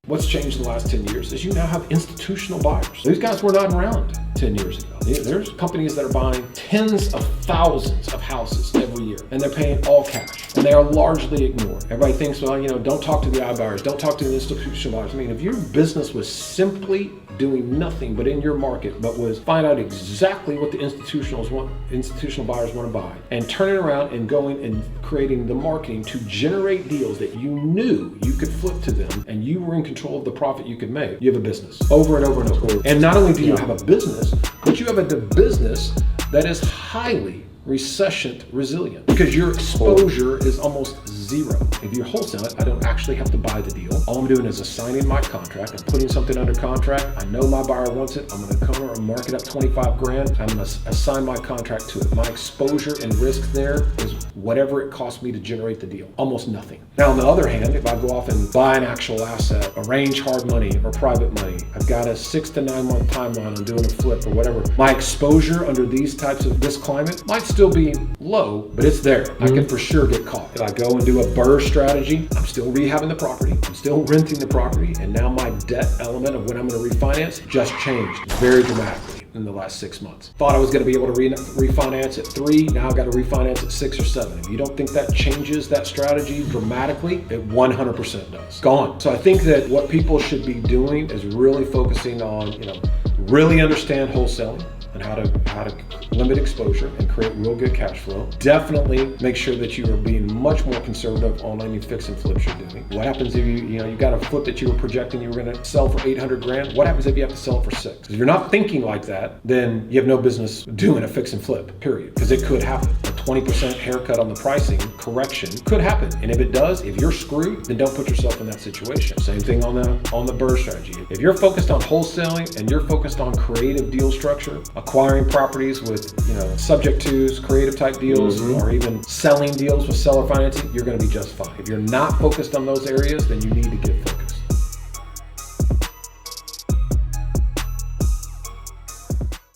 What's changed in the last 10 years is you now have institutional buyers. These guys were not around 10 years ago. There's companies that are buying tens of thousands of houses every year, and they're paying all cash, and they are largely ignored. Everybody thinks, well, don't talk to the iBuyers, don't talk to the institutional buyers. I mean, if your business was simply doing nothing but in your market, but was find out exactly what the institutional buyers want to buy, and turning around and going and creating the marketing to generate deals that you knew you could flip to them, and you were in control of the profit you could make, you have a business over and over and over. And not only do you have a business, but you have a business that is highly recession resilient, because your exposure is almost zero. If you wholesale it, I don't actually have to buy the deal. All I'm doing is assigning my contract. I'm putting something under contract. I know my buyer wants it. I'm going to come and mark it up 25 grand. I'm going to assign my contract to it. My exposure and risk there is whatever it costs me to generate the deal. Almost nothing. Now, on the other hand, if I go off and buy an actual asset, arrange hard money or private money, I've got a 6 to 9 month timeline on doing a flip or whatever. My exposure under these types of this climate might still be low, but it's there. I can for sure get caught. If I go and do a BRRRR strategy, I'm still rehabbing the property, I'm still renting the property, and now my debt element of when I'm going to refinance just changed very dramatically in the last 6 months. Thought I was going to be able to refinance at 3, now I've got to refinance at 6 or 7. If you don't think that changes that strategy dramatically, it 100% does. Gone. So I think that what people should be doing is really focusing on, really understand wholesaling and how to limit exposure and create real good cash flow. Definitely make sure that you are being much more conservative on any fix and flips you're doing. What happens if you got a flip that you were projecting you were going to sell for 800 grand? What happens if you have to sell it for 6? If you're not thinking like that, then you have no business doing a fix and flip, period. Because it could happen. A 20% haircut on the pricing correction could happen. And if it does, if you're screwed, then don't put yourself in that situation. Same thing on the BRRRR strategy. If you're focused on wholesaling and you're focused on creative deal structure, acquiring properties with subject tos, creative type deals, or even selling deals with seller financing, you're going to be just fine. If you're not focused on those areas, then you need to get